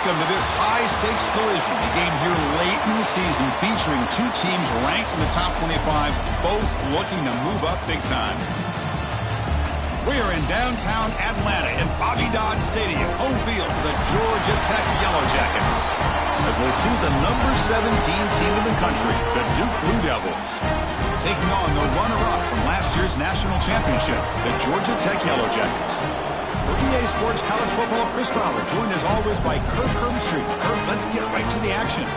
Welcome to this high-stakes collision. A game here late in the season featuring two teams ranked in the top 25, both looking to move up big time. We are in downtown Atlanta in Bobby Dodd Stadium, home field for the Georgia Tech Yellow Jackets. As we'll see the number 17 team in the country, the Duke Blue Devils, taking on the runner-up from last year's national championship, the Georgia Tech Yellow Jackets. For EA Sports College Football, Chris Fowler, joined as always by Kirk Herbstreit. Kirk, let's get right to the action.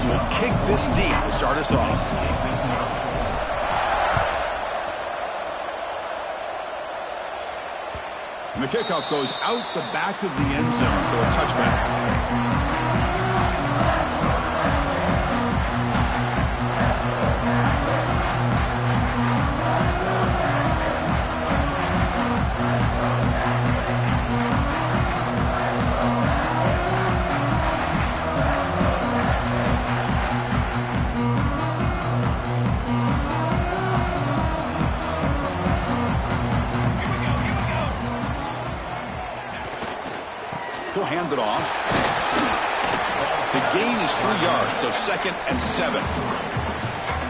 Will kick this deep to start us off. And the kickoff goes out the back of the end zone, so a touchback. He'll hand it off. The gain is 3 yards, so 2nd and 7.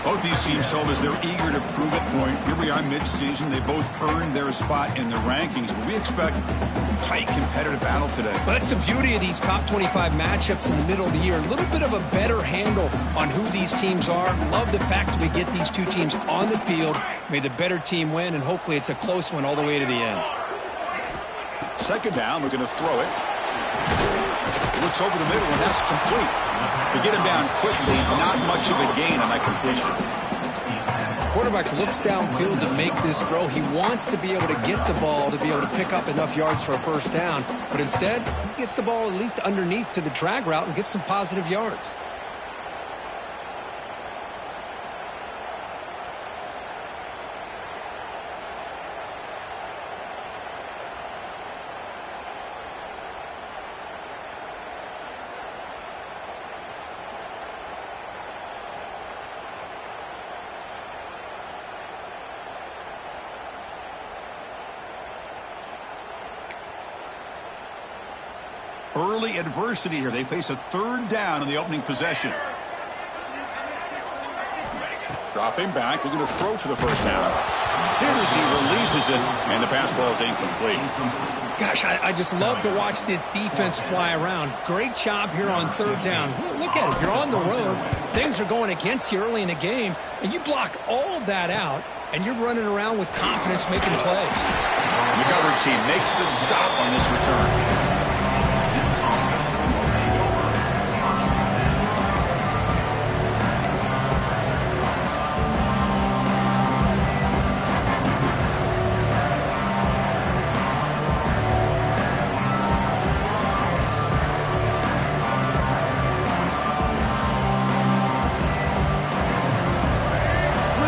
Both these teams told us they're eager to prove a point. Here we are mid-season. They both earned their spot in the rankings, but we expect tight competitive battle today. Well, that's the beauty of these top 25 matchups in the middle of the year. A little bit of a better handle on who these teams are. Love the fact that we get these two teams on the field. May the better team win, and hopefully it's a close one all the way to the end. 2nd down, we're going to throw it. Looks over the middle, and that's complete. To get him down quickly, not much of a gain on that completion. Quarterback looks downfield to make this throw. He wants to be able to get the ball to be able to pick up enough yards for a first down. But instead, he gets the ball at least underneath to the drag route and gets some positive yards. Early adversity here. They face a 3rd down in the opening possession. Dropping back, looking to throw for the first down. Hit as he releases it, and the pass ball is incomplete. Gosh, I just love to watch this defense fly around. Great job here on 3rd down. Look at it. You're on the road. Things are going against you early in the game, and you block all of that out, and you're running around with confidence making plays. The coverage team makes the stop on this return.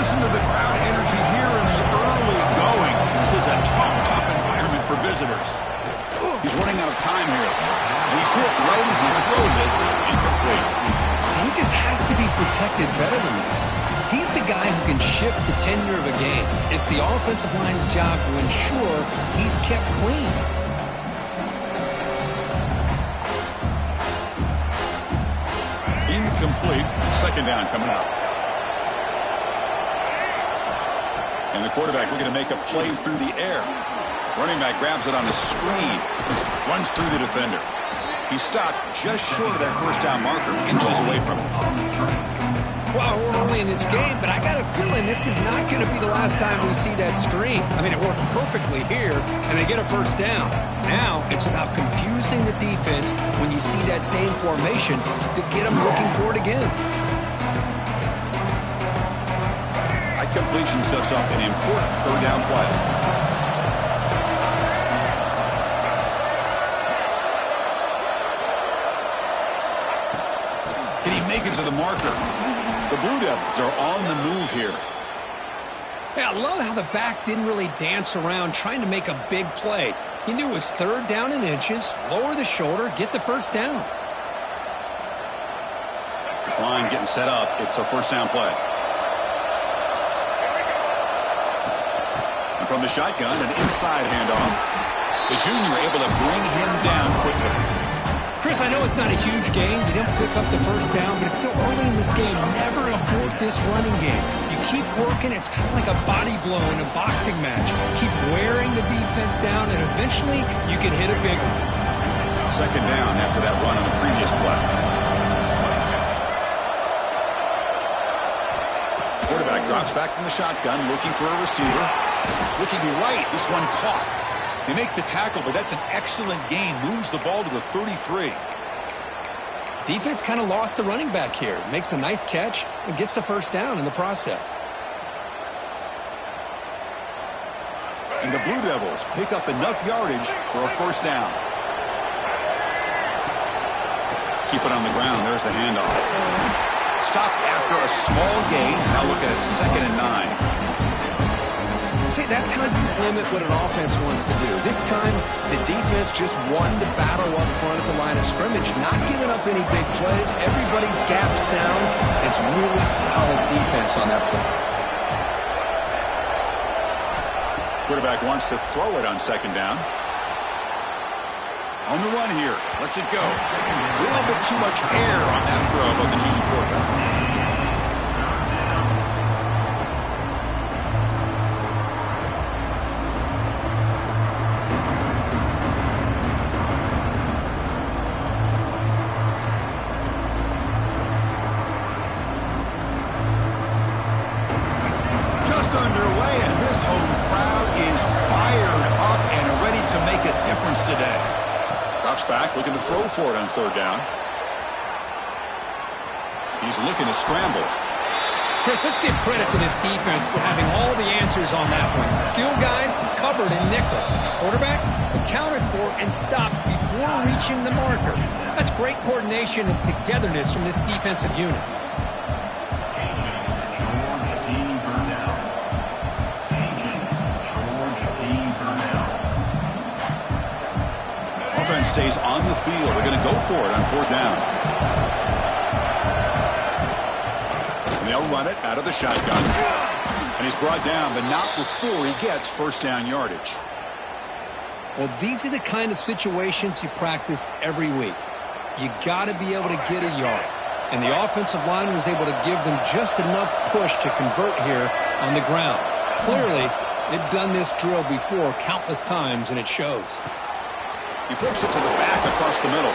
Listen to the crowd energy here in the early going. This is a tough environment for visitors. He's running out of time here. He's hit right as he throws it. Incomplete. He just has to be protected better than that. He's the guy who can shift the tenure of a game. It's the offensive line's job to ensure he's kept clean. Incomplete. 2nd down coming up. And the quarterback looking to make a play through the air. Running back grabs it on the screen. Runs through the defender. He stopped just short of that first down marker. Inches away from it. Well, we're early in this game, but I got a feeling this is not going to be the last time we see that screen. I mean, it worked perfectly here, and they get a first down. Now it's about confusing the defense when you see that same formation to get them looking for it again. Completion sets up an important 3rd down play. take it to the marker. The Blue Devils are on the move here. Yeah, I love how the back didn't really dance around trying to make a big play. He knew it's third down and inches, lower the shoulder, get the first down. This line getting set up. It's a first down play. And from the shotgun, an inside handoff. The junior able to bring him down quickly. Chris, I know it's not a huge gain. You didn't pick up the first down, but it's still early in this game. Never abort this running game. You keep working. It's kind of like a body blow in a boxing match. Keep wearing the defense down, and eventually you can hit a big one. Second down after that run on the previous play. Quarterback drops back from the shotgun, looking for a receiver. Looking right. This one caught. They make the tackle, but that's an excellent gain. Moves the ball to the 33. Defense kind of lost a running back here. Makes a nice catch and gets the first down in the process. And the Blue Devils pick up enough yardage for a first down. Keep it on the ground. There's the handoff. Stop after a small gain. Now look at it, 2nd and 9. See, that's how you limit what an offense wants to do. This time, the defense just won the battle up front at the line of scrimmage, not giving up any big plays. Everybody's gap sound. It's really solid defense on that play. Quarterback wants to throw it on 2nd down. On the run here. Lets it go. A little bit too much air on that throw by the junior quarterback. Back, looking to throw for it on 3rd down. He's looking to scramble. Chris, let's give credit to this defense for having all the answers on that one. Skill guys covered in nickel. Quarterback accounted for and stopped before reaching the marker. That's great coordination and togetherness from this defensive unit. Offense stays on the field. They're going to go for it on 4th down. And they'll run it out of the shotgun. And he's brought down, but not before he gets first down yardage. Well, these are the kind of situations you practice every week. You got to be able to get a yard. And the offensive line was able to give them just enough push to convert here on the ground. Clearly, they've done this drill before countless times, and it shows. He flips it to the back across the middle.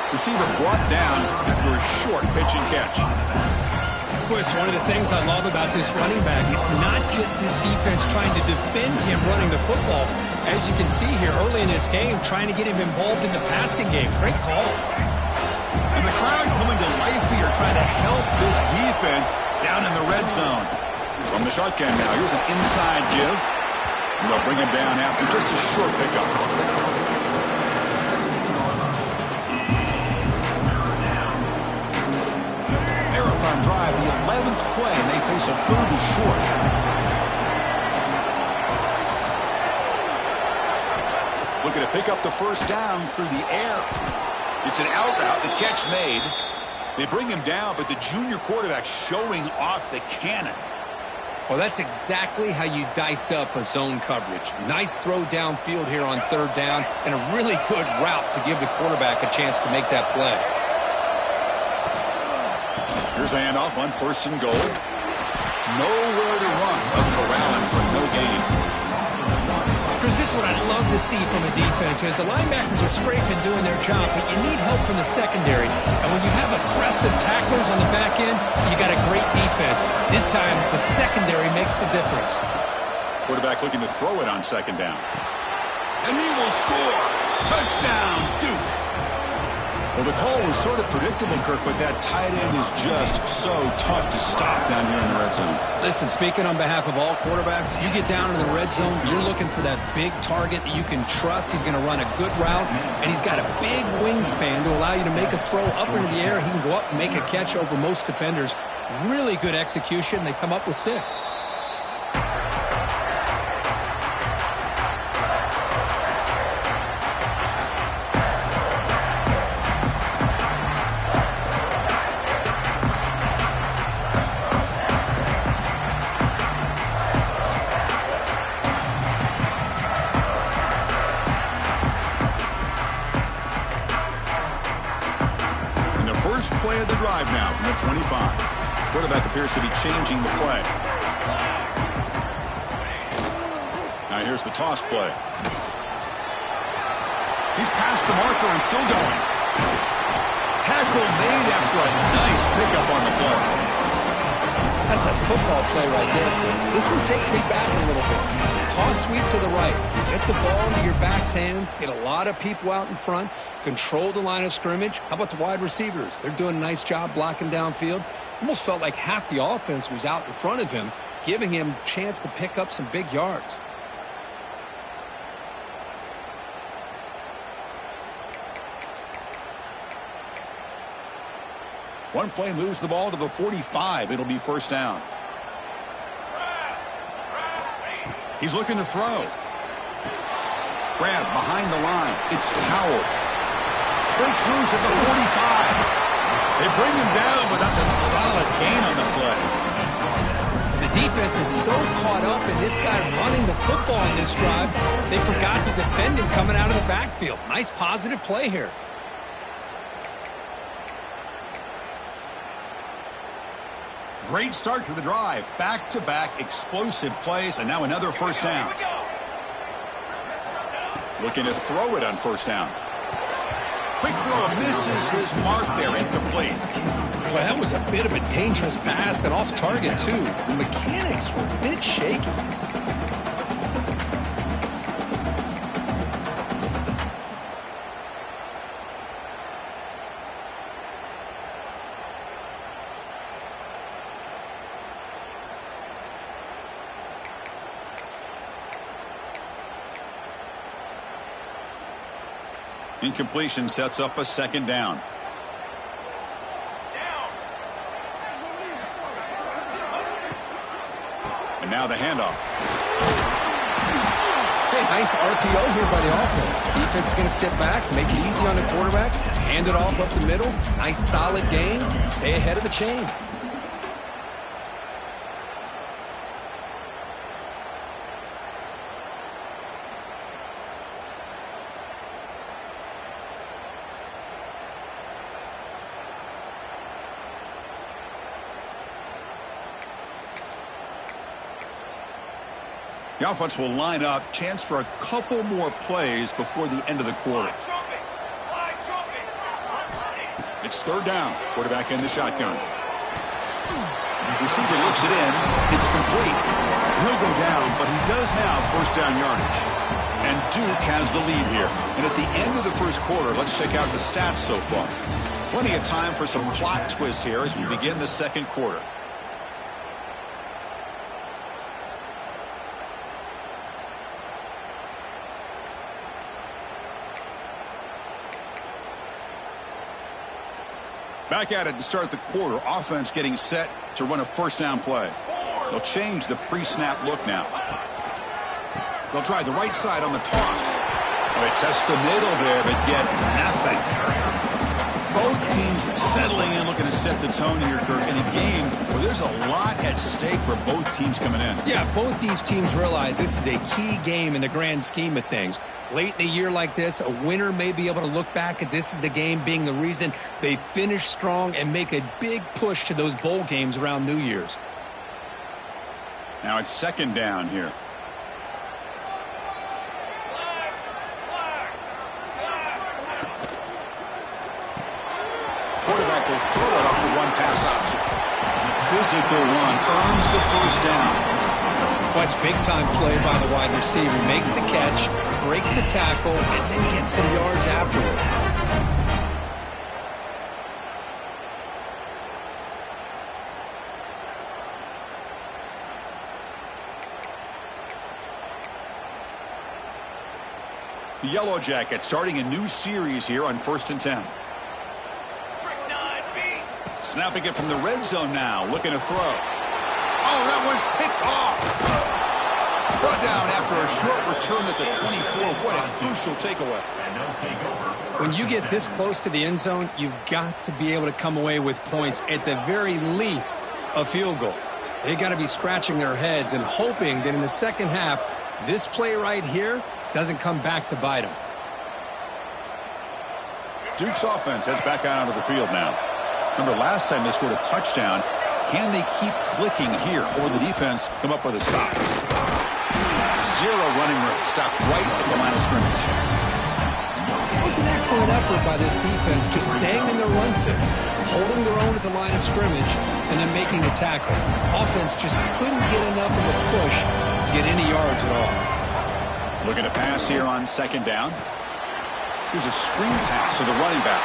Receiver brought down after a short pitch and catch. Chris, one of the things I love about this running back, it's not just this defense trying to defend him running the football. As you can see here early in this game, trying to get him involved in the passing game. Great call. And the crowd coming to life here, trying to help this defense down in the red zone. From the shotgun now, here's an inside give. And they'll bring him down after just a short pickup. Drive, the 11th play, and they face a 3rd and short. Looking to pick up the first down through the air. It's an out route, the catch made. They bring him down, but the junior quarterback showing off the cannon. Well, that's exactly how you dice up a zone coverage. Nice throw downfield here on 3rd down, and a really good route to give the quarterback a chance to make that play. Here's the handoff on 1st and goal. Nowhere to run, but corralling for no gain. Chris, this is what I love to see from a defense, as the linebackers are scraping, doing their job, but you need help from the secondary. And when you have aggressive tacklers on the back end, you got a great defense. This time, the secondary makes the difference. Quarterback looking to throw it on 2nd down. And he will score. Touchdown, Duke. Well, the call was sort of predictable, Kirk, but that tight end is just so tough to stop down here in the red zone. Listen, speaking on behalf of all quarterbacks, you get down into the red zone, you're looking for that big target that you can trust. He's going to run a good route, and he's got a big wingspan to allow you to make a throw up into the air. He can go up and make a catch over most defenders. Really good execution. They come up with 6. Play of the drive now from the 25. Quarterback appears to be changing the play. Now here's the toss play. He's past the marker and still going. Tackle made after a nice pickup on the play. That's a football play right there, Chris. This one takes me back a little bit. Toss sweep to the right. Get the ball into your back's hands. Get a lot of people out in front. Control the line of scrimmage. How about the wide receivers? They're doing a nice job blocking downfield. Almost felt like half the offense was out in front of him, giving him a chance to pick up some big yards. One play moves the ball to the 45. It'll be first down. He's looking to throw. Grab behind the line. It's Powell. Breaks loose at the 45. They bring him down, but that's a solid gain on the play. The defense is so caught up in this guy running the football in this drive, they forgot to defend him coming out of the backfield. Nice positive play here. Great start to the drive. Back-to-back explosive plays, and now another first down. Looking to throw it on first down. Quick throw misses his mark there, incomplete. Boy, that was a bit of a dangerous pass and off target, too. The mechanics were a bit shaky. Incompletion sets up a second down. And now the handoff. Hey, nice RPO here by the offense. Defense is going to sit back, make it easy on the quarterback, hand it off up the middle. Nice solid gain. Stay ahead of the chains. The offense will line up. Chance for a couple more plays before the end of the quarter. It's third down. Quarterback in the shotgun. Receiver looks it in. It's complete. He'll go down, but he does have first down yardage. And Duke has the lead here. And at the end of the first quarter, let's check out the stats so far. Plenty of time for some plot twists here as we begin the second quarter. Back at it to start the quarter. Offense getting set to run a first down play. They'll change the pre-snap look now. They'll try the right side on the toss. They test the middle there, but get nothing. Both teams settling in, looking to set the tone here, Kirk, in a game where there's a lot at stake for both teams coming in. Yeah, both these teams realize this is a key game in the grand scheme of things. Late in a year like this, a winner may be able to look back at this as a game being the reason they finish strong and make a big push to those bowl games around New Year's. Now it's second down here. Quarterback will throw it off the one pass option. Physical run earns the first down. Watch big-time play by the wide receiver. Makes the catch, breaks the tackle, and then gets some yards afterward. The Yellow Jackets starting a new series here on 1st and 10. Snapping it from the red zone now, looking to throw. Oh, that one's picked off. Brought down after a short return at the 24. What a crucial takeaway. When you get this close to the end zone, you've got to be able to come away with points, at the very least, a field goal. They got to be scratching their heads and hoping that in the second half, this play right here doesn't come back to bite them. Duke's offense heads back out onto the field now. Remember, last time they scored a touchdown. Can they keep clicking here, or the defense come up with a stop? Zero running room. Stop right at the line of scrimmage. It was an excellent effort by this defense, just staying in their run fix, holding their own at the line of scrimmage, and then making a tackle. Offense just couldn't get enough of a push to get any yards at all. Looking to pass here on 2nd down. Here's a screen pass to the running back.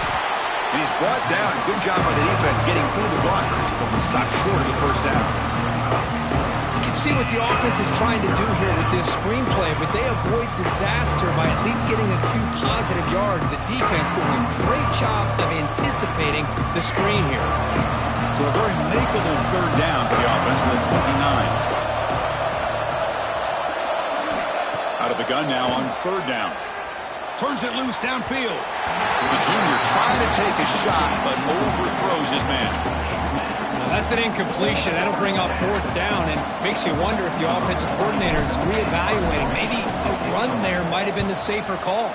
And he's brought down. Good job by the defense getting through the blockers, but we stopped short of the 1st down. You can see what the offense is trying to do here with this screenplay, but they avoid disaster by at least getting a few positive yards. The defense doing a great job of anticipating the screen here. So a very makeable 3rd down for the offense with a 29. Out of the gun now on 3rd down. Turns it loose downfield. The junior trying to take a shot, but overthrows his man. Now that's an incompletion. That'll bring up 4th down and makes you wonder if the offensive coordinator is reevaluating. Maybe a run there might have been the safer call.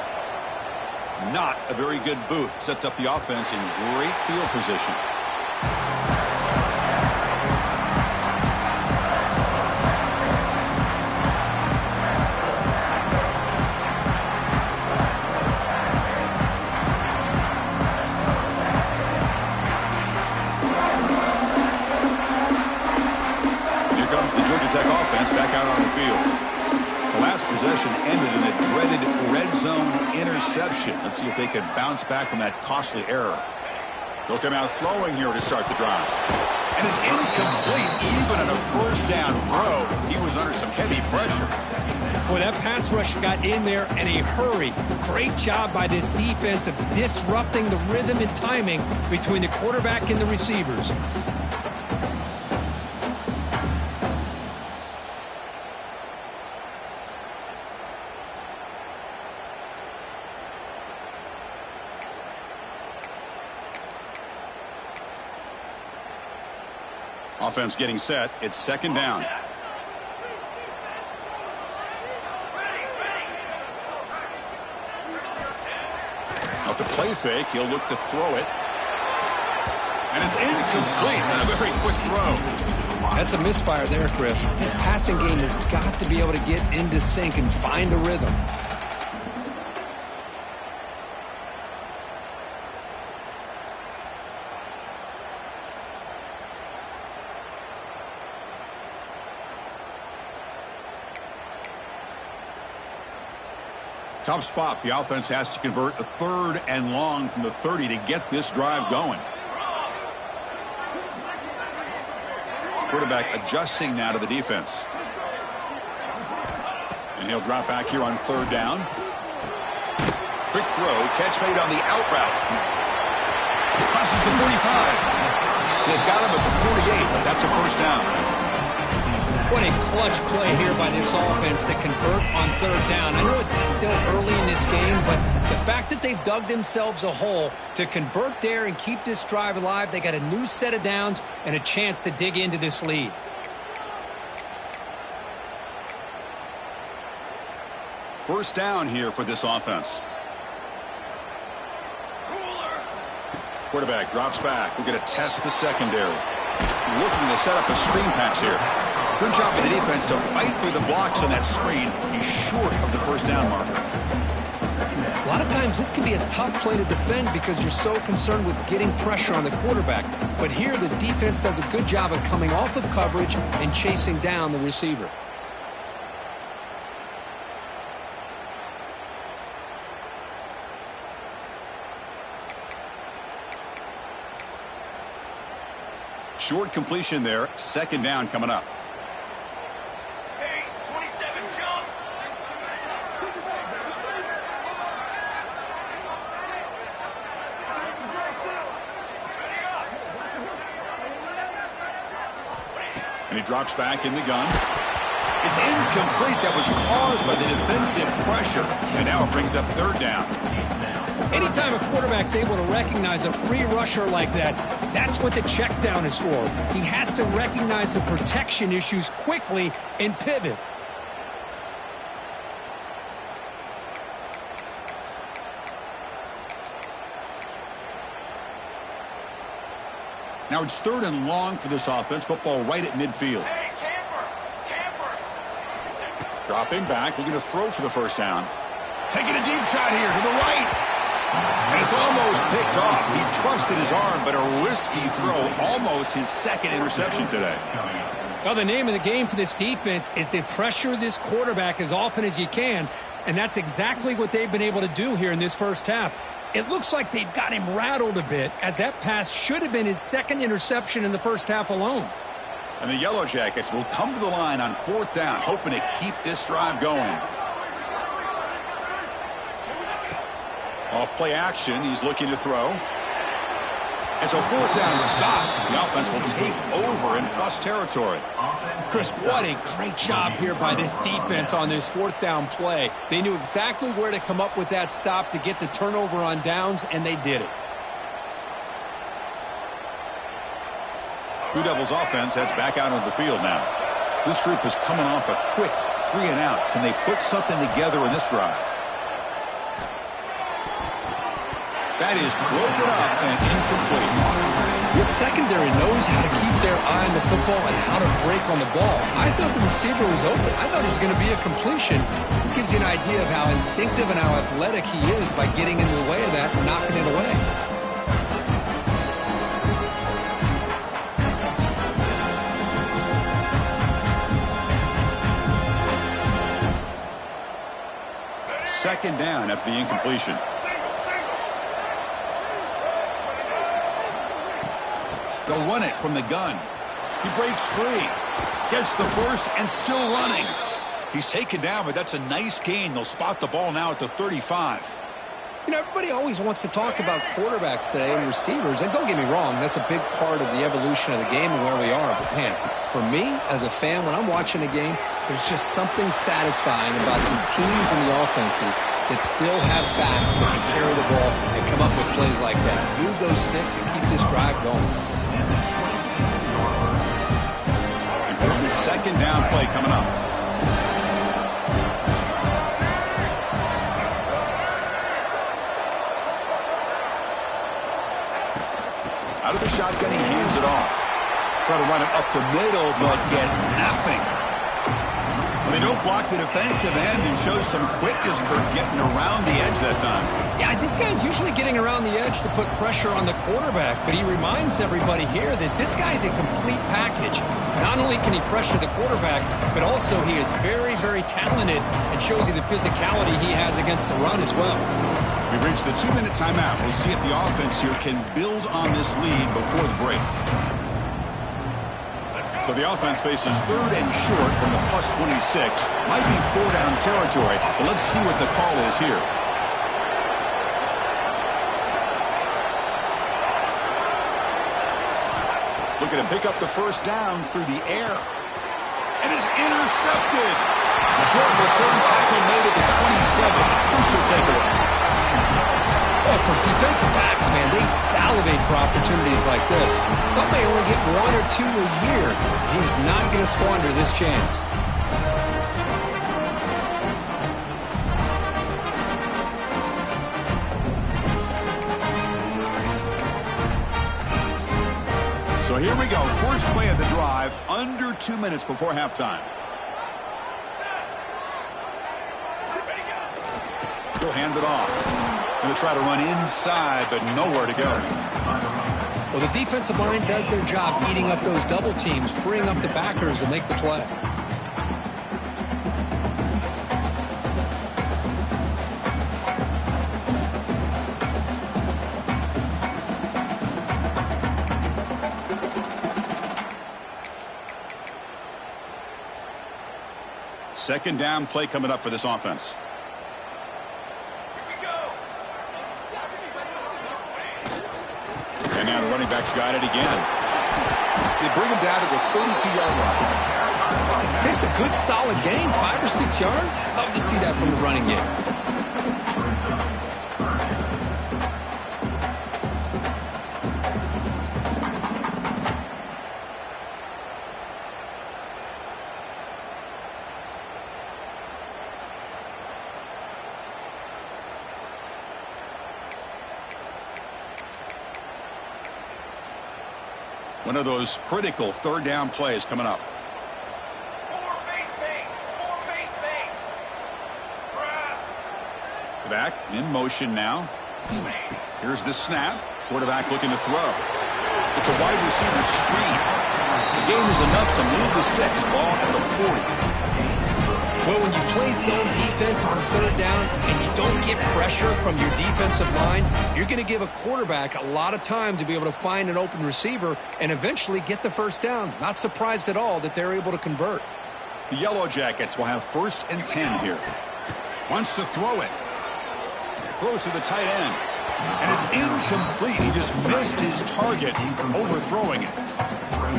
Not a very good boot. Sets up the offense in great field position. Let's see if they can bounce back from that costly error. They'll come out throwing here to start the drive. And it's incomplete. Even on a 1st down throw, he was under some heavy pressure. Boy, that pass rush got in there in a hurry. Great job by this defense of disrupting the rhythm and timing between the quarterback and the receivers. Offense getting set. It's 2nd down. Off the play fake, he'll look to throw it. And it's incomplete. A very quick throw. That's a misfire there, Chris. This passing game has got to be able to get into sync and find a rhythm. Tough spot. The offense has to convert a 3rd and long from the 30 to get this drive going. Quarterback adjusting now to the defense. And he'll drop back here on 3rd down. Quick throw. Catch made on the out route. Crosses the 45. They've got him at the 48, but that's a 1st down. What a clutch play here by this offense to convert on 3rd down. I know it's still early in this game, but the fact that they've dug themselves a hole to convert there and keep this drive alive, they got a new set of downs and a chance to dig into this lead. First down here for this offense. Quarterback drops back. We're going to test the secondary. Looking to set up a screen pass here. Good job by the defense to fight through the blocks on that screen. He's short of the 1st down marker. A lot of times this can be a tough play to defend because you're so concerned with getting pressure on the quarterback. But here the defense does a good job of coming off of coverage and chasing down the receiver. Short completion there. 2nd down coming up. And he drops back in the gun. It's incomplete. That was caused by the defensive pressure. And now it brings up third down. Anytime a quarterback's able to recognize a free rusher like that, that's what the check down is for. He has to recognize the protection issues quickly and pivot. Now it's third and long for this offense. Football right at midfield. Dropping back, looking to throw for the first down. Taking a deep shot here to the right. And it's almost picked off. He trusted his arm, but a risky throw. Almost his second interception today. Well, the name of the game for this defense is to pressure this quarterback as often as you can. And that's exactly what they've been able to do here in this first half. It looks like they've got him rattled a bit, as that pass should have been his second interception in the first half alone. And the Yellow Jackets will come to the line on fourth down, hoping to keep this drive going. Off play action, he's looking to throw. It's a fourth down stop. The offense will take over in plus territory. Chris, what a great job here by this defense on this fourth down play. They knew exactly where to come up with that stop to get the turnover on downs, and they did it. Blue Devils offense heads back out on the field now. This group is coming off a quick 3 and out. Can they put something together in this drive? That is broken up and incomplete. This secondary knows how to keep their eye on the football and how to break on the ball. I thought the receiver was open. I thought it was going to be a completion. It gives you an idea of how instinctive and how athletic he is by getting in the way of that and knocking it away. Second down after the incompletion. They'll run it from the gun. He breaks free. Gets the first and still running. He's taken down, but that's a nice gain. They'll spot the ball now at the 35. You know, everybody always wants to talk about quarterbacks today and receivers. And don't get me wrong, that's a big part of the evolution of the game and where we are. But, man, for me, as a fan, when I'm watching a game, there's just something satisfying about the teams and the offenses that still have backs that can carry the ball and come up with plays like that. Move those sticks and keep this drive going. Important second down play coming up. Out of the shotgun, he hands it off. Try to run it up the middle, but get nothing. They don't block the defensive end and show some quickness for getting around the edge that time. Yeah, this guy's usually getting around the edge to put pressure on the quarterback, but he reminds everybody here that this guy's a complete package. Not only can he pressure the quarterback, but also he is very, very talented and shows you the physicality he has against the run as well. We've reached the 2-minute timeout. We'll see if the offense here can build on this lead before the break. So the offense faces third and short from the plus 26. Might be 4-down territory, but let's see what the call is here. Looking to pick up the first down through the air. And is intercepted. Short return tackle made at the 27. Crucial takeaway. Oh, for defensive backs, man, they salivate for opportunities like this. Some may only get 1 or 2 a year. He's not going to squander this chance. So here we go. First play of the drive, under 2 minutes before halftime. He'll hand it off. Going to try to run inside, but nowhere to go. Well, the defensive line does their job eating up those double teams, freeing up the backers to make the play. Second down play coming up for this offense. And now the running back's got it again. They bring him down to the 32-yard line. It's a good, solid game, 5 or 6 yards. Love to see that from the running game. One of those critical third down plays coming up. The back in motion now. Here's the snap. Quarterback looking to throw. It's a wide receiver screen. The gain is enough to move the sticks. Ball at the 40. Well, when you play zone defense on third down and you don't get pressure from your defensive line, you're going to give a quarterback a lot of time to be able to find an open receiver and eventually get the first down. Not surprised at all that they're able to convert. The Yellow Jackets will have 1st and 10 here. Wants to throw it. Throws to the tight end. And it's incomplete. He just missed his target, overthrowing it.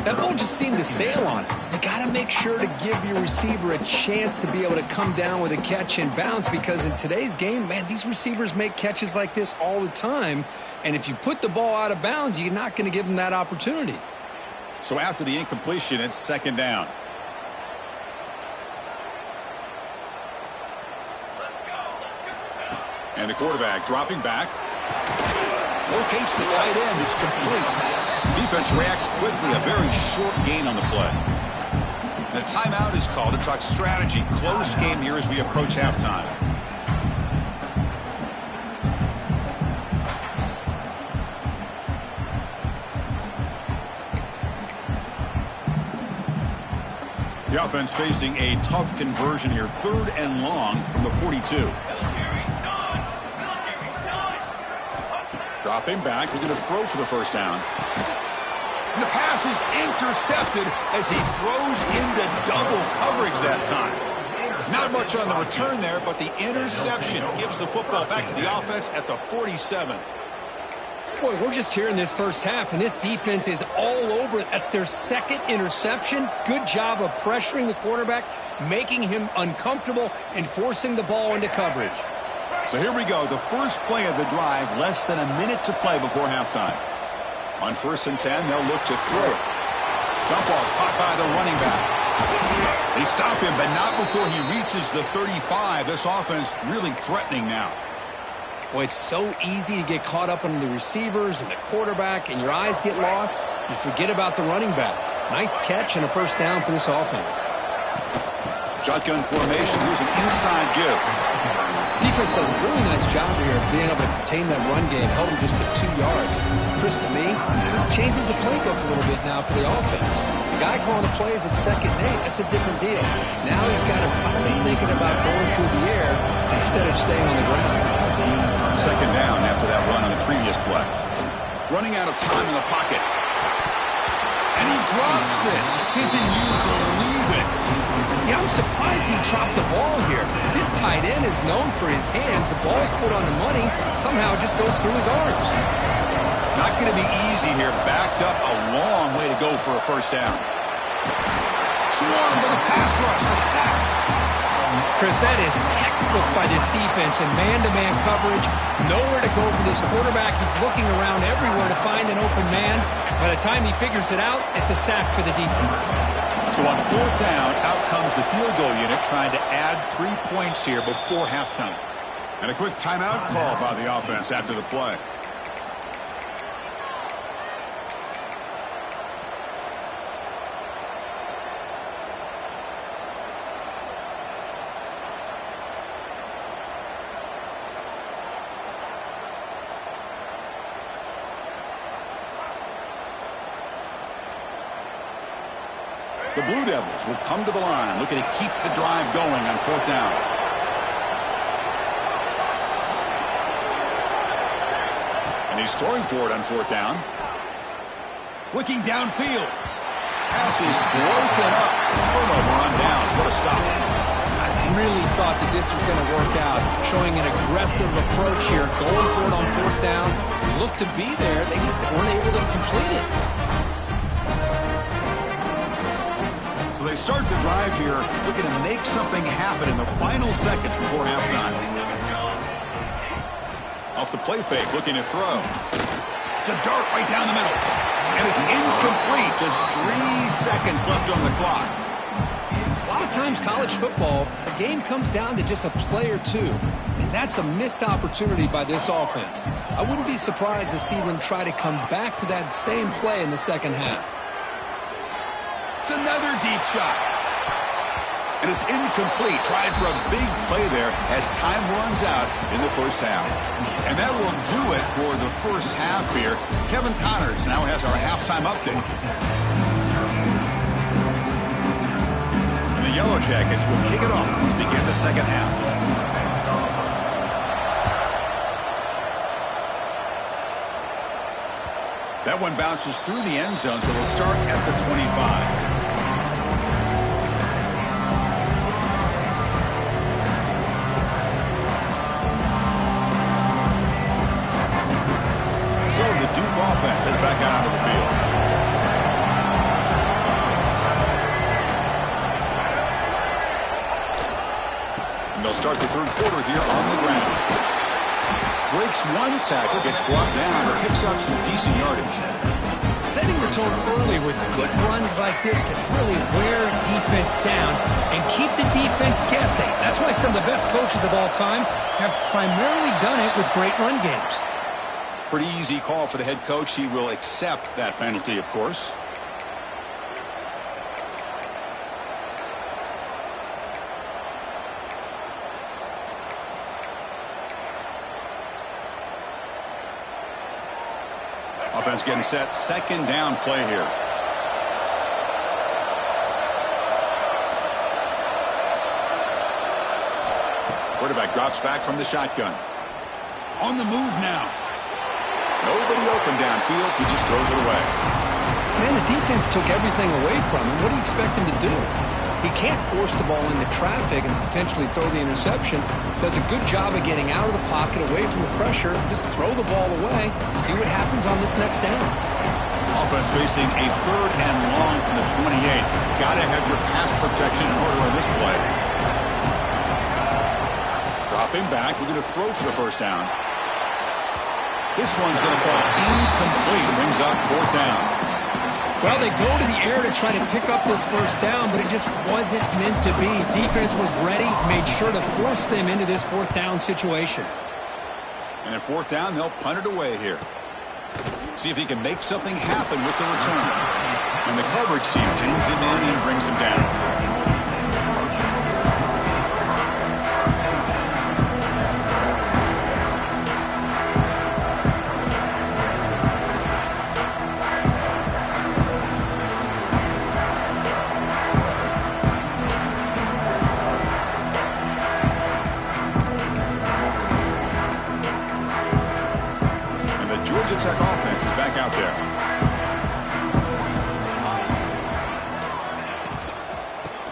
That ball just seemed to sail on it. You got to make sure to give your receiver a chance to be able to come down with a catch and bounce, because in today's game, man, these receivers make catches like this all the time. And if you put the ball out of bounds, you're not going to give them that opportunity. So after the incompletion, it's 2nd down. And the quarterback dropping back. Locates the tight end. It's complete. Defense reacts quickly. A very short gain on the play. The timeout is called to talk strategy. Close game here as we approach halftime. The offense facing a tough conversion here. 3rd and long from the 42. Dropping back, looking to throw for the first down. And the pass is intercepted as he throws into double coverage that time. Not much on the return there, but the interception gives the football back to the offense at the 47. Boy, we're just here in this first half, and this defense is all over it. That's their 2nd interception. Good job of pressuring the quarterback, making him uncomfortable, and forcing the ball into coverage. So here we go, the first play of the drive, less than a minute to play before halftime. On 1st and 10, they'll look to throw it. Dump off caught by the running back. They stop him, but not before he reaches the 35. This offense really threatening now. Boy, it's so easy to get caught up on the receivers and the quarterback, and your eyes get lost. You forget about the running back. Nice catch and a first down for this offense. Shotgun formation. Here's an inside give. Defense does a really nice job here of being able to contain that run game, held him just for 2 yards. Chris, to me, this changes the playbook a little bit now for the offense. The guy calling the plays at 2nd and 8, that's a different deal. Now he's got to probably thinking about going through the air instead of staying on the ground. 2nd down after that run on the previous play. Running out of time in the pocket. And he drops it. Can you believe it? Yeah, I'm surprised he dropped the ball here. This tight end is known for his hands. The ball's put on the money. Somehow it just goes through his arms. Not going to be easy here. Backed up a long way to go for a first down. Swarmed with a pass rush. A sack. Chris, that is textbook by this defense in man-to-man coverage. Nowhere to go for this quarterback. He's looking around everywhere to find an open man. By the time he figures it out, it's a sack for the defense. So on 4th down, out comes the field goal unit trying to add 3 points here before halftime. And a quick timeout call by the offense after the play. The Blue Devils will come to the line, looking to keep the drive going on 4th down. And he's throwing for it on 4th down. Looking downfield. Pass is broken up. Turnover on downs. What a stop. I really thought that this was going to work out, showing an aggressive approach here, going for it on 4th down. Looked to be there. They just weren't able to complete it. they start the drive here, looking to make something happen in the final seconds before halftime. Off the play fake, looking to throw. It's a dart right down the middle. And it's incomplete. Just 3 seconds left on the clock. A lot of times college football, the game comes down to just a play or two. And that's a missed opportunity by this offense. I wouldn't be surprised to see them try to come back to that same play in the second half. It's another deep shot. And it's incomplete. Trying for a big play there as time runs out in the first half. And that will do it for the first half here. Kevin Connors now has our halftime update. And the Yellow Jackets will kick it off to begin the second half. That one bounces through the end zone, so they'll start at the 25. So the Duke offense heads back out onto the field. And they'll start the third quarter here on the ground. Breaks one tackle, gets brought down, or picks up some decent yardage. Setting the tone early with good runs like this can really wear defense down and keep the defense guessing. That's why some of the best coaches of all time have primarily done it with great run games. Pretty easy call for the head coach. He will accept that penalty, of course. Offense getting set. Second down play here. Quarterback drops back from the shotgun. On the move now. Nobody open downfield. He just throws it away. Man, the defense took everything away from him. What do you expect him to do? He can't force the ball into traffic and potentially throw the interception. Does a good job of getting out of the pocket, away from the pressure. Just throw the ball away. See what happens on this next down. Offense facing a third and long from the 28. Got to have your pass protection in order on this play. Dropping back. We're going to throw for the first down. This one's going to fall incomplete. Brings up fourth down. Well, they go to the air to try to pick up this first down, but it just wasn't meant to be. Defense was ready, made sure to force them into this fourth down situation. And at fourth down, they'll punt it away here. See if he can make something happen with the return. And the coverage team pins him in and brings him down. Tech offense is back out there.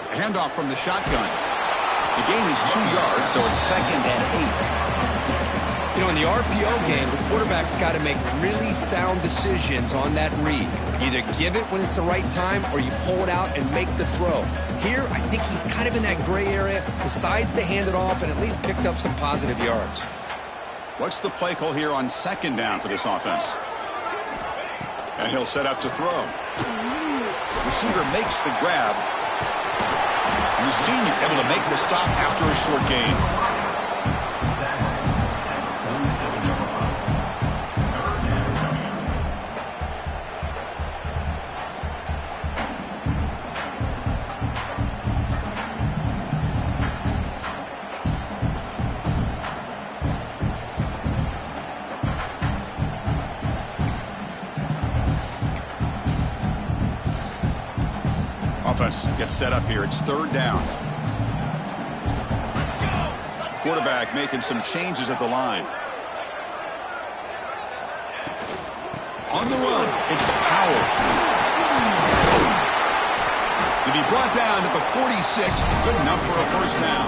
A handoff from the shotgun. The gain is 2 yards, so it's 2nd and 8. You know, in the RPO game, the quarterback's got to make really sound decisions on that read. Either give it when it's the right time or you pull it out and make the throw. Here, I think he's kind of in that gray area, decides to hand it off and at least picked up some positive yards. What's the play call here on second down for this offense? And he'll set up to throw. Receiver makes the grab. And the senior able to make the stop after a short gain. Offense gets set up here. It's third down. Quarterback making some changes at the line. On the run, it's Powell. To be brought down at the 46, good enough for a first down.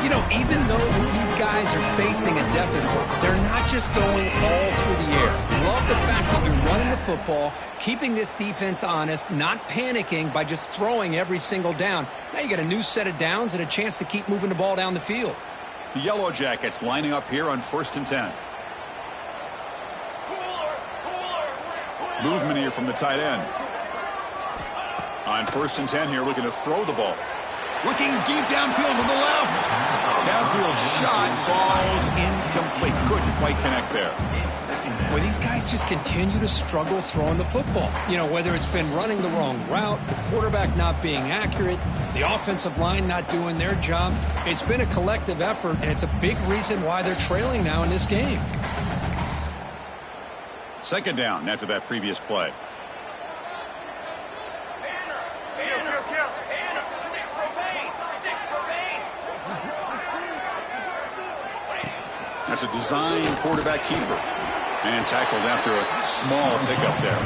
You know, even though these guys are facing a deficit, they're not just going all through the air. Love the fact that you're running the football, keeping this defense honest, not panicking by just throwing every single down. Now you got a new set of downs and a chance to keep moving the ball down the field. The Yellow Jackets lining up here on 1st and 10. Movement here from the tight end. On 1st and 10 here, looking to throw the ball. Looking deep downfield to the left. Downfield shot falls incomplete. Couldn't quite connect there. Well, these guys just continue to struggle throwing the football. You know, whether it's been running the wrong route, the quarterback not being accurate, the offensive line not doing their job. It's been a collective effort, and it's a big reason why they're trailing now in this game. 2nd down after that previous play. That's a design quarterback keeper. And tackled after a small pickup there.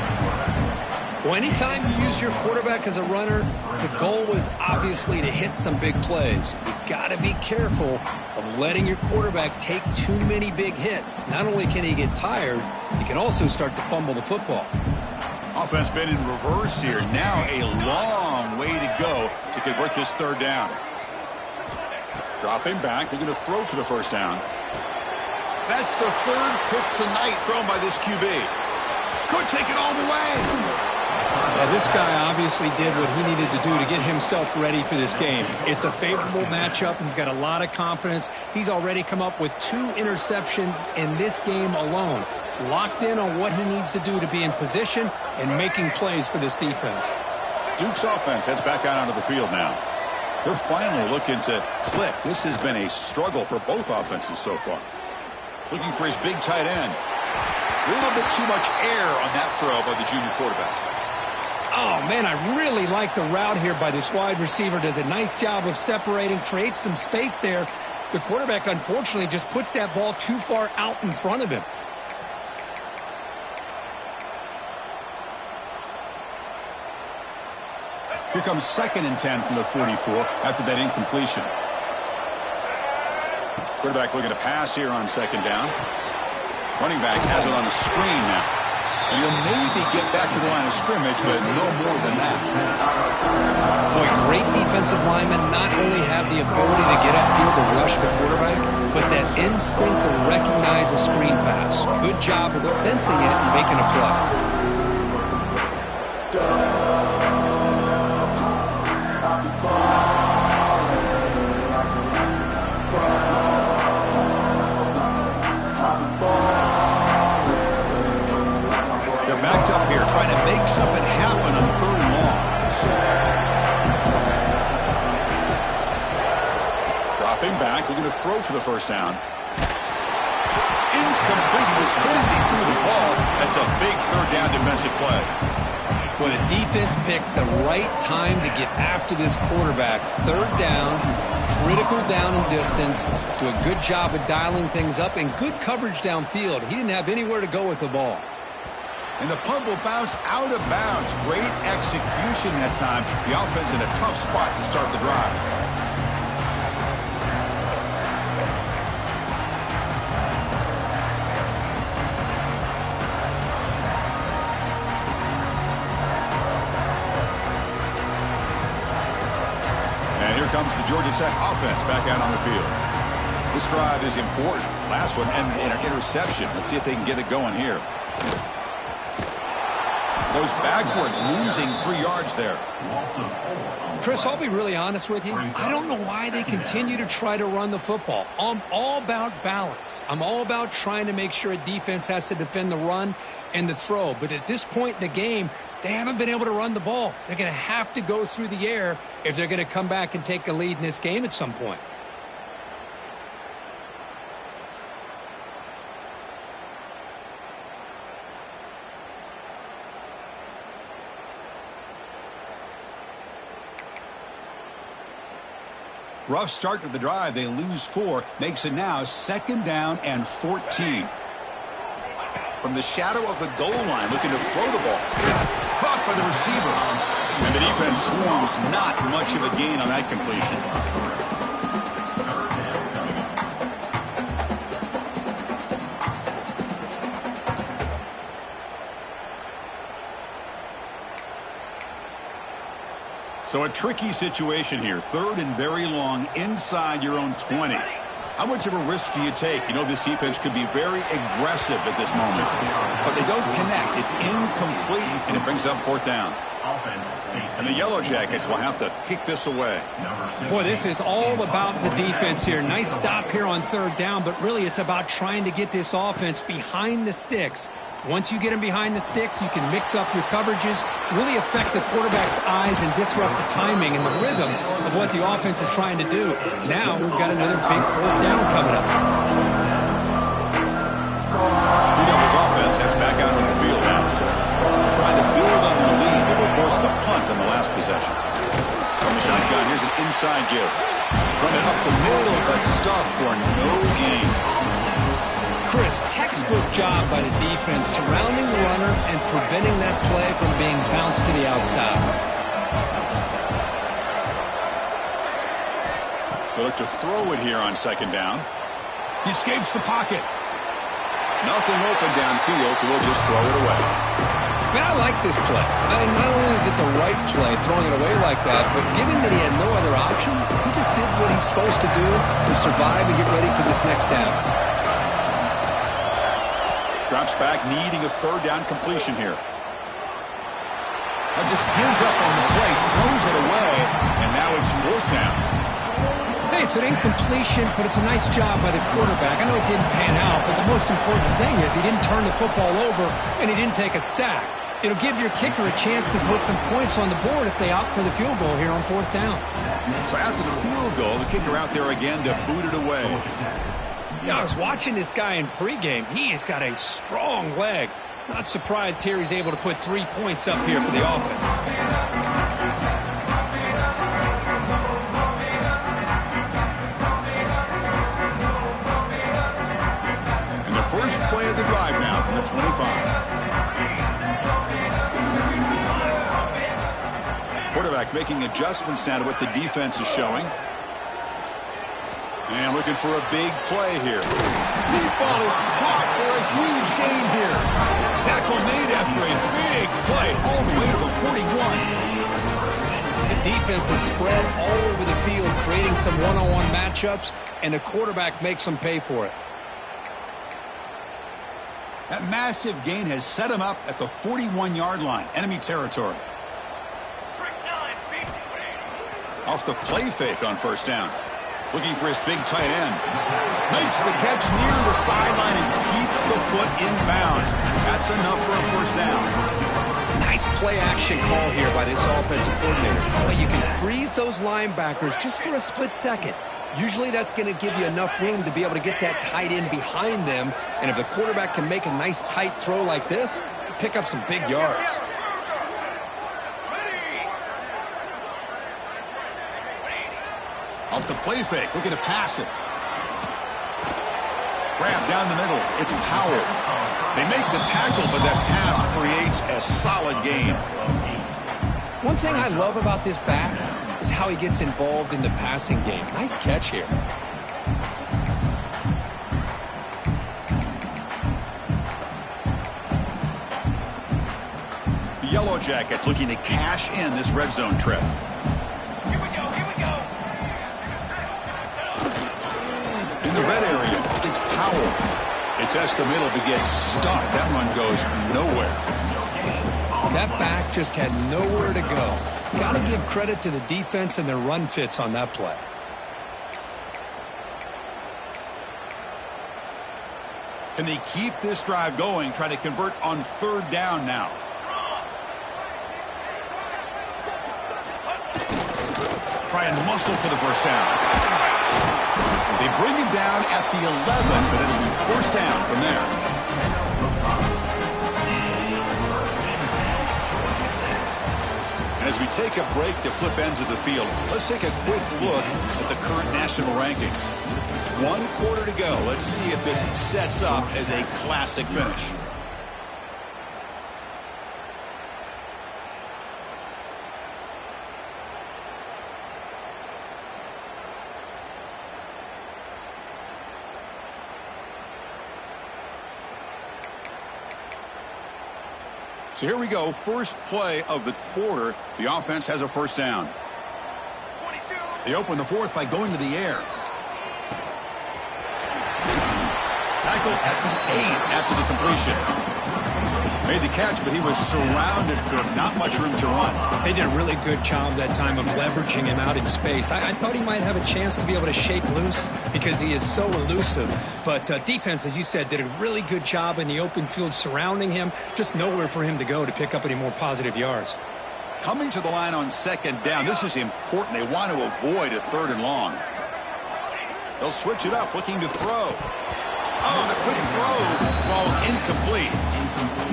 Well, anytime you use your quarterback as a runner, the goal was obviously to hit some big plays. You got to be careful of letting your quarterback take too many big hits. Not only can he get tired, he can also start to fumble the football. Offense been in reverse here. Now a long way to go to convert this 3rd down. Dropping back, looking to throw for the 1st down. That's the 3rd pick tonight thrown by this QB. Could take it all the way. Well, this guy obviously did what he needed to do to get himself ready for this game. It's a favorable matchup. He's got a lot of confidence. He's already come up with 2 interceptions in this game alone. Locked in on what he needs to do to be in position and making plays for this defense. Duke's offense heads back out onto the field now. They're finally looking to click. This has been a struggle for both offenses so far. Looking for his big tight end. A little bit too much air on that throw by the junior quarterback. Oh, man, I really like the route here by this wide receiver. Does a nice job of separating, creates some space there. The quarterback, unfortunately, just puts that ball too far out in front of him. Here comes 2nd and 10 from the 44 after that incompletion. Quarterback looking to pass here on 2nd down. Running back has it on the screen now. And he'll maybe get back to the line of scrimmage, but no more than that. Boy, great defensive linemen not only have the ability to get upfield to rush the quarterback, but that instinct to recognize a screen pass. Good job of sensing it and making a play. Up here trying to make something happen on 3rd and long. Dropping back, looking to throw for the 1st down. Incomplete. He was hit as he threw the ball. That's a big 3rd down defensive play. Well, the defense picks the right time to get after this quarterback. 3rd down, critical down and distance. Do a good job of dialing things up and good coverage downfield. He didn't have anywhere to go with the ball. And the punt will bounce out of bounds. Great execution that time. The offense in a tough spot to start the drive. And here comes the Georgia Tech offense back out on the field. This drive is important. Last one ended in an interception. Let's see if they can get it going here. Goes backwards, losing 3 yards there. Chris, I'll be really honest with you. I don't know why they continue to try to run the football. I'm all about balance. I'm all about trying to make sure a defense has to defend the run and the throw. But at this point in the game, they haven't been able to run the ball. They're going to have to go through the air if they're going to come back and take a lead in this game at some point. Rough start to the drive. They lose 4. Makes it now 2nd down and 14. From the shadow of the goal line, looking to throw the ball. Caught by the receiver. And the defense swarms. Not much of a gain on that completion. So a tricky situation here. 3rd and very long inside your own 20. How much of a risk do you take? You know this defense could be very aggressive at this moment. But they don't connect. It's incomplete, and it brings up 4th down. And the Yellow Jackets will have to kick this away. Boy, this is all about the defense here. Nice stop here on 3rd down, but really it's about trying to get this offense behind the sticks. Once you get them behind the sticks, you can mix up your coverages, really affect the quarterback's eyes and disrupt the timing and the rhythm of what the offense is trying to do. Now we've got another big 4th down coming up. His offense heads back out on the field now. Trying to build on their lead. They were forced to punt on the last possession. From the shotgun, here's an inside give. Running up the middle, but stuffed for no gain. Chris, textbook job by the defense surrounding the runner and preventing that play from being bounced to the outside. They look to throw it here on 2nd down. He escapes the pocket. Nothing open downfield, so we'll just throw it away. Man, I like this play. Not only is it the right play, throwing it away like that, but given that he had no other option, he just did what he's supposed to do to survive and get ready for this next down. Drops back, needing a 3rd down completion here. Just gives up on the play, throws it away, and now it's 4th down. Hey, it's an incompletion, but it's a nice job by the quarterback. I know it didn't pan out, but the most important thing is he didn't turn the football over and he didn't take a sack. It'll give your kicker a chance to put some points on the board if they opt for the field goal here on 4th down. So after the field goal, the kicker out there again to boot it away. Yeah, I was watching this guy in pregame. He has got a strong leg. Not surprised here he's able to put 3 points up here for the offense. And the first play of the drive now from the 25. Quarterback making adjustments now to what the defense is showing. And looking for a big play here. Deep ball is caught for a huge gain here. Tackle made after a big play all the way to the 41. The defense is spread all over the field, creating some one-on-one matchups, and the quarterback makes them pay for it. That massive gain has set him up at the 41-yard line, enemy territory. Off the play fake on 1st down. Looking for his big tight end. Makes the catch near the sideline and keeps the foot in bounds. That's enough for a 1st down. Nice play action call here by this offensive coordinator. Boy, you can freeze those linebackers just for a split second. Usually that's going to give you enough room to be able to get that tight end behind them. And if the quarterback can make a nice tight throw like this, pick up some big yards. Off the play fake, looking to pass it. Grab down the middle, it's Powell. They make the tackle, but that pass creates a solid gain. One thing I love about this back is how he gets involved in the passing game. Nice catch here. The Yellow Jackets looking to cash in this red zone trip. In the red area, it's Powell. It's us the middle to get stuffed. That run goes nowhere. That back just had nowhere to go. Got to give credit to the defense and their run fits on that play. Can they keep this drive going, try to convert on 3rd down now? Try and muscle for the 1st down. They bring it down at the 11, but it'll be 1st down from there. And as we take a break to flip ends of the field, let's take a quick look at the current national rankings. 1 quarter to go. Let's see if this sets up as a classic finish. So here we go. First play of the quarter. The offense has a first down. 22. They open the fourth by going to the air. Tackle at the 8 after the completion. Made the catch, but he was surrounded, Kirk. Not much room to run. They did a really good job that time of leveraging him out in space. I thought he might have a chance to be able to shake loose because he is so elusive. But defense, as you said, did a really good job in the open field surrounding him. Just nowhere for him to go to pick up any more positive yards. Coming to the line on second down. This is important. They want to avoid a 3rd and long. They'll switch it up, looking to throw. Oh, the quick throw falls incomplete.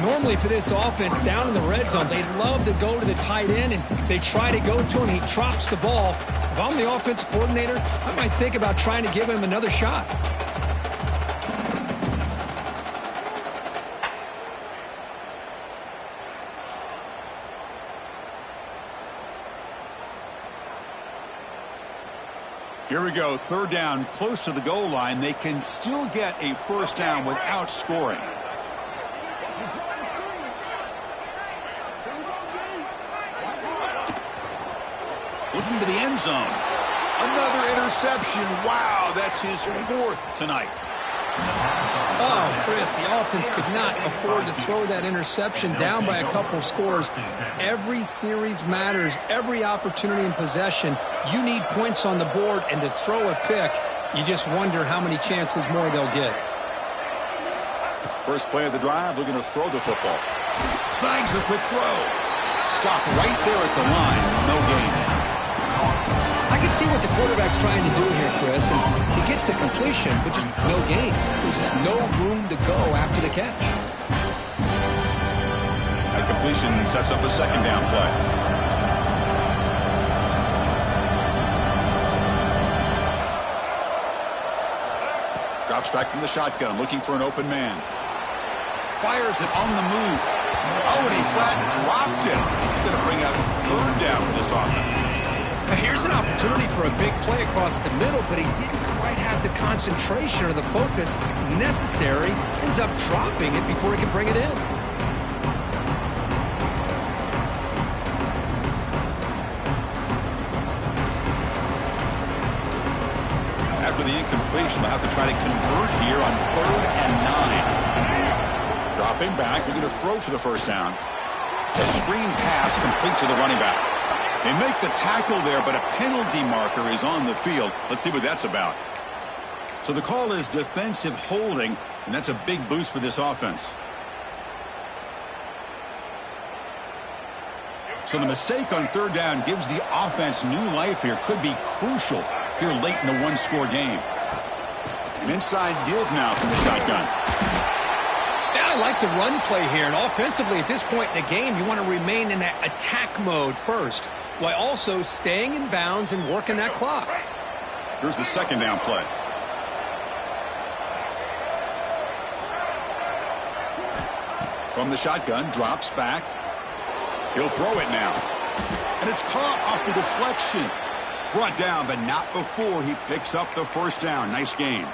Normally for this offense down in the red zone, they love to go to the tight end, and they try to go to him. He drops the ball. If I'm the offensive coordinator, I might think about trying to give him another shot. Here we go. 3rd down, close to the goal line. They can still get a first down without scoring. Looking to the end zone. Another interception. Wow, that's his 4th tonight. Oh, Chris, the offense could not afford to throw that interception down by a couple scores. Every series matters. Every opportunity in possession. You need points on the board, and to throw a pick, you just wonder how many chances more they'll get. First play of the drive, looking to throw the football. Snags the quick throw. Stop right there at the line. No gain. I can see what the quarterback's trying to do here, Chris, and he gets the completion, but just no gain. There's just no room to go after the catch. That completion sets up a second down play. Drops back from the shotgun, looking for an open man. Fires it on the move. Oh, and he flat dropped it. He's going to bring up 3rd down for this offense. Here's an opportunity for a big play across the middle, but he didn't quite have the concentration or the focus necessary. Ends up dropping it before he can bring it in. After the incompletion, they'll have to try to convert here on 3rd and 9. Dropping back, they're going to throw for the first down. A screen pass complete to the running back. They make the tackle there, but a penalty marker is on the field. Let's see what that's about. So the call is defensive holding, and that's a big boost for this offense. So the mistake on 3rd down gives the offense new life here. Could be crucial here late in a 1-score game. An inside deal now from the shotgun. Yeah, I like the run play here. And offensively, at this point in the game, you want to remain in that attack mode first, while also staying in bounds and working that clock. Here's the second down play. From the shotgun, drops back. He'll throw it now. And it's caught off the deflection. Brought down, but not before he picks up the first down. Nice gain.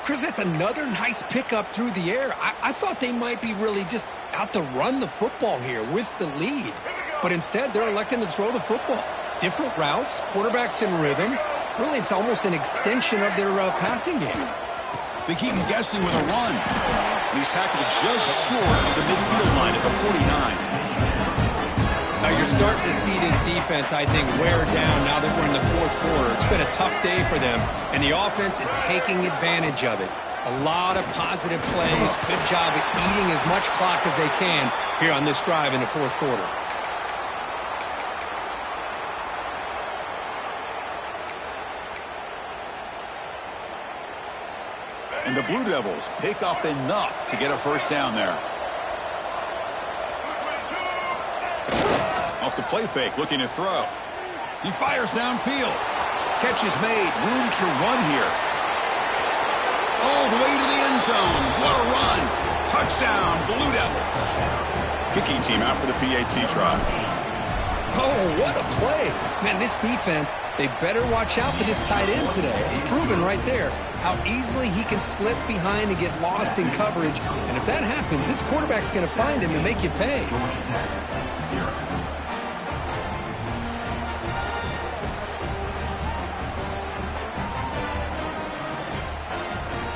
Chris, that's another nice pickup through the air. I thought they might be really just out to run the football here with the lead. But instead, they're electing to throw the football. Different routes, quarterbacks in rhythm. Really, it's almost an extension of their passing game. They keep him guessing with a run. And he's tackled just short of the midfield line at the 49. Now you're starting to see this defense, I think, wear down now that we're in the 4th quarter. It's been a tough day for them, and the offense is taking advantage of it. A lot of positive plays. Good job at eating as much clock as they can here on this drive in the 4th quarter. And the Blue Devils pick up enough to get a first down there. Off the play fake, looking to throw. He fires downfield. Catch is made. Room to run here. All the way to the end zone. What a run. Touchdown, Blue Devils. Kicking team out for the PAT try. Oh, what a play. Man, this defense, they better watch out for this tight end today. It's proven right there how easily he can slip behind and get lost in coverage. And if that happens, this quarterback's going to find him and make you pay.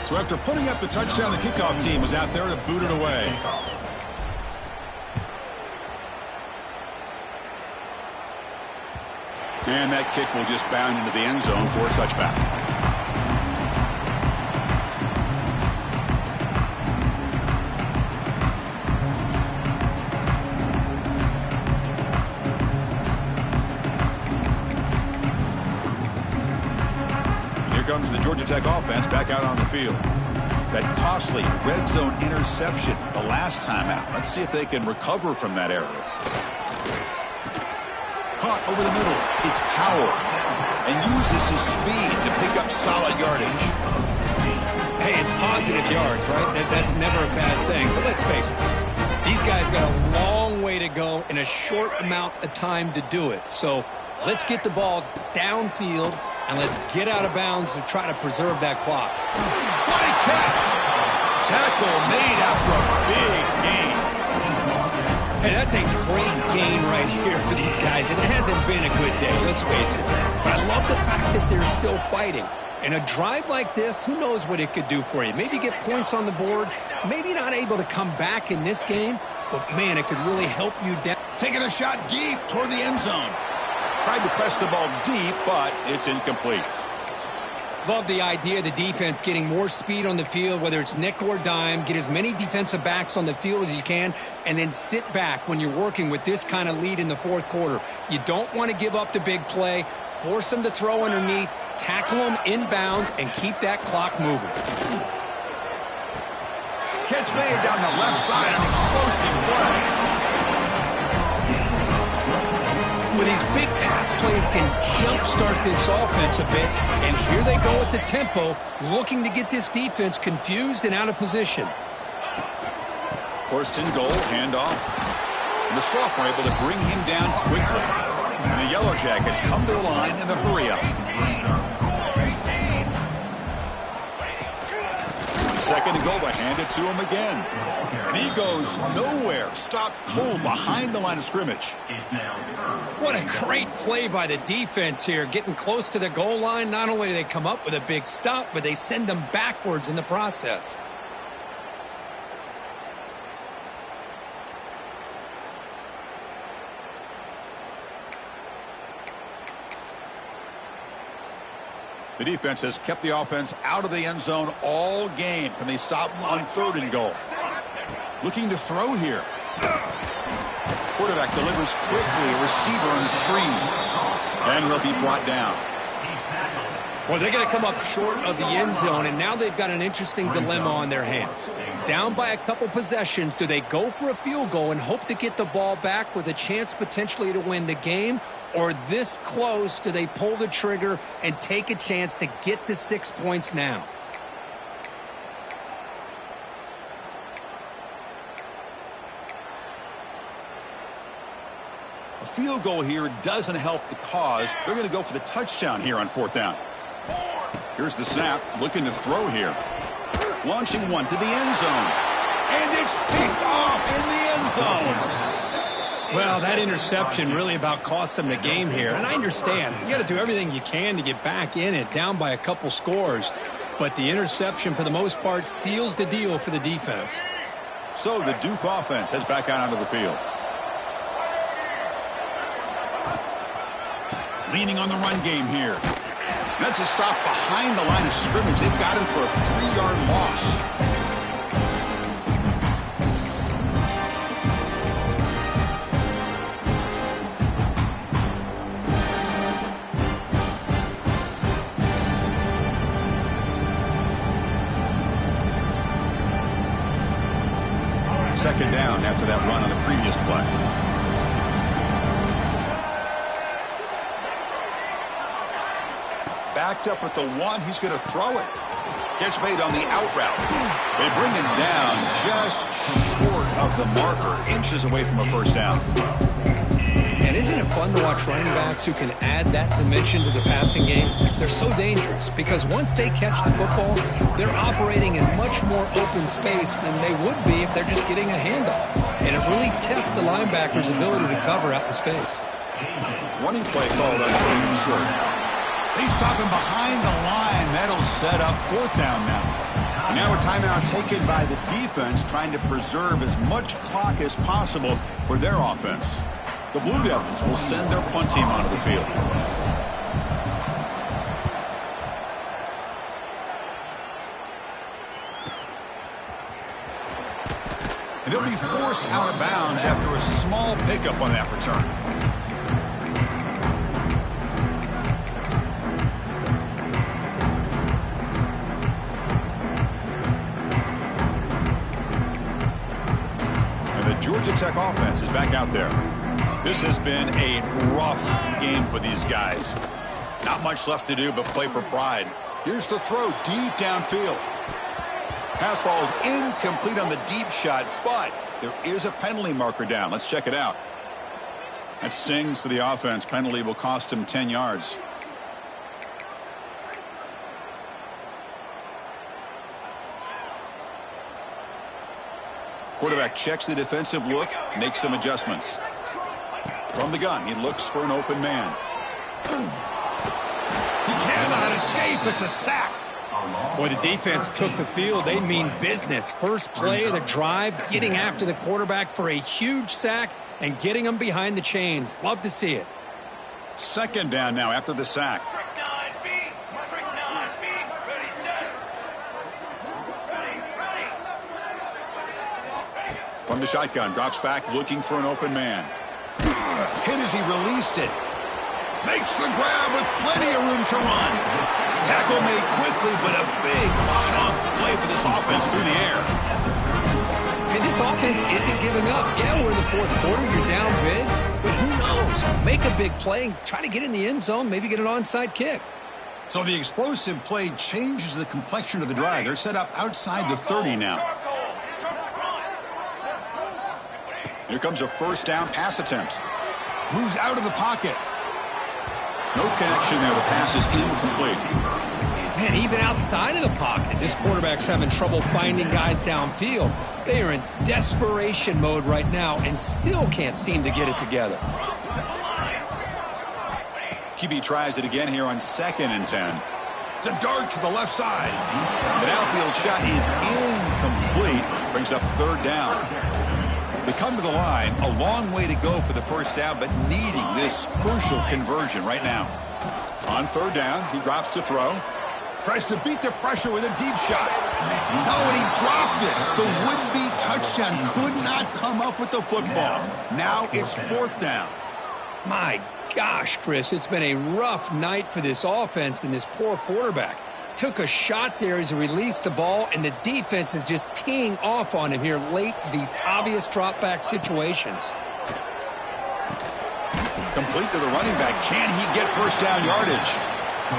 So after putting up the touchdown, the kickoff team was out there to boot it away. And that kick will just bound into the end zone for a touchback. Here comes the Georgia Tech offense back out on the field. That costly red zone interception the last time out. Let's see if they can recover from that error. Caught over the middle. It's Powell. And uses his speed to pick up solid yardage. Hey, it's positive yards, right? That's never a bad thing. But let's face it, these guys got a long way to go in a short amount of time to do it. So let's get the ball downfield and let's get out of bounds to try to preserve that clock. What a catch! Tackle made after a big gain. Hey, that's a great gain right here for these guys, and it hasn't been a good day, let's face it. But I love the fact that they're still fighting. In a drive like this, who knows what it could do for you? Maybe get points on the board, maybe not able to come back in this game, but man, it could really help you down. Taking a shot deep toward the end zone. Tried to press the ball deep, but it's incomplete. Love the idea of the defense getting more speed on the field, whether it's nickel or dime. Get as many defensive backs on the field as you can, and then sit back when you're working with this kind of lead in the fourth quarter. You don't want to give up the big play. Force them to throw underneath, tackle them inbounds, and keep that clock moving. Catch made down the left side, an explosive play. With these big pass plays can jumpstart this offense a bit, and here they go at the tempo, looking to get this defense confused and out of position. First and goal, handoff. And the sophomore able to bring him down quickly. And the Yellow Jackets come to the line in the hurry-up. Second and goal, they hand it to him again. And he goes nowhere. Stopped cold behind the line of scrimmage. What a great play by the defense here. Getting close to the goal line, not only do they come up with a big stop, but they send them backwards in the process. The defense has kept the offense out of the end zone all game. Can they stop on third and goal? Looking to throw here. Quarterback delivers quickly, a receiver on the screen. And he'll be brought down. Well, they're going to come up short of the end zone, and now they've got an interesting dilemma on their hands. Down by a couple possessions, do they go for a field goal and hope to get the ball back with a chance potentially to win the game? Or this close, do they pull the trigger and take a chance to get the 6 points now? A field goal here doesn't help the cause. They're going to go for the touchdown here on fourth down. Here's the snap, looking to throw here. Launching one to the end zone. And it's picked off in the end zone. Well, that interception really about cost them the game here. And I understand, you got to do everything you can to get back in it, down by a couple scores. But the interception, for the most part, seals the deal for the defense. So the Duke offense heads back out onto the field. Leaning on the run game here. That's a stop behind the line of scrimmage. They've got him for a 3-yard loss. Second down after that run on the previous play. Backed up at the one, he's going to throw it. Catch made on the out route. They bring him down just short of the marker, inches away from a first down. And isn't it fun to watch running backs who can add that dimension to the passing game? They're so dangerous because once they catch the football, they're operating in much more open space than they would be if they're just getting a handoff. And it really tests the linebacker's ability to cover out in space. Running play called on 3rd and short. They stop him behind the line. That'll set up 4th down now. Now a timeout taken by the defense, trying to preserve as much clock as possible for their offense. The Blue Devils will send their punt team onto the field. And he'll be forced out of bounds after a small pickup on that return. Georgia Tech offense is back out there. This has been a rough game for these guys. Not much left to do but play for pride. Here's the throw deep downfield. Pass falls incomplete on the deep shot, but there is a penalty marker down. Let's check it out. That stings for the offense. Penalty will cost him 10 yards. Quarterback checks the defensive look, makes some adjustments. From the gun, he looks for an open man. He cannot escape. It's a sack. Boy, the defense took the field. They mean business. First play of the drive, getting after the quarterback for a huge sack and getting him behind the chains. Love to see it. 2nd down now after the sack. From the shotgun, drops back, looking for an open man. Hit as he released it. Makes the grab with plenty of room to run. Tackle made quickly, but a big chunk play for this offense through the air. And this offense isn't giving up. Yeah, we're in the 4th quarter. You're down big. But who knows? Make a big play and try to get in the end zone, maybe get an onside kick. So the explosive play changes the complexion of the drive. They're set up outside the 30 now. Here comes a 1st down pass attempt. Moves out of the pocket. No connection there. The pass is incomplete. Man, even outside of the pocket, this quarterback's having trouble finding guys downfield. They are in desperation mode right now and still can't seem to get it together. QB tries it again here on 2nd and 10. It's a dart to the left side. The downfield shot is incomplete. Brings up 3rd down. They come to the line, a long way to go for the 1st down, but needing this crucial conversion right now. On 3rd down, he drops to throw. Tries to beat the pressure with a deep shot. Oh, and he dropped it. The would-be touchdown could not come up with the football. Now it's 4th down. My gosh, Chris, it's been a rough night for this offense and this poor quarterback. Took a shot there as he released the ball, and the defense is just teeing off on him here late, these obvious drop-back situations. Complete to the running back. Can he get 1st down yardage?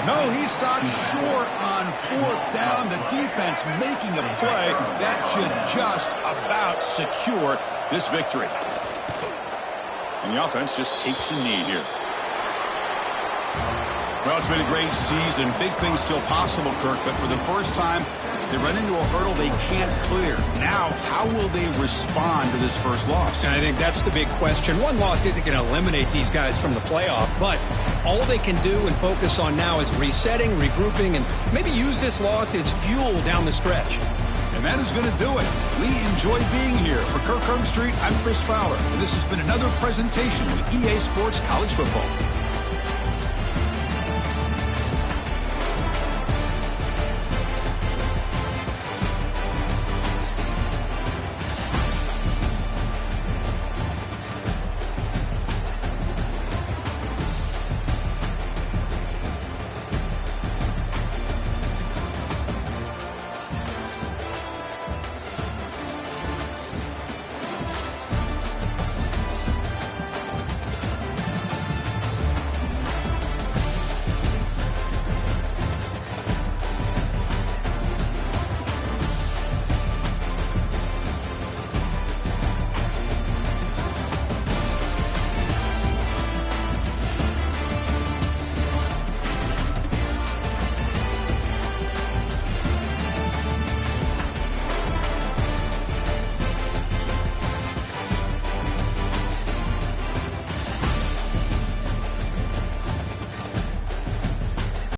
No, he stopped short on 4th down. The defense making a play that should just about secure this victory. And the offense just takes a knee here. Well, it's been a great season. Big things still possible, Kirk, but for the first time, they run into a hurdle they can't clear. Now, how will they respond to this first loss? And I think that's the big question. One loss isn't going to eliminate these guys from the playoff, but all they can do and focus on now is resetting, regrouping, and maybe use this loss as fuel down the stretch. And that is going to do it. We enjoy being here. For Kirk Herbstreit, I'm Chris Fowler, and this has been another presentation of EA Sports College Football.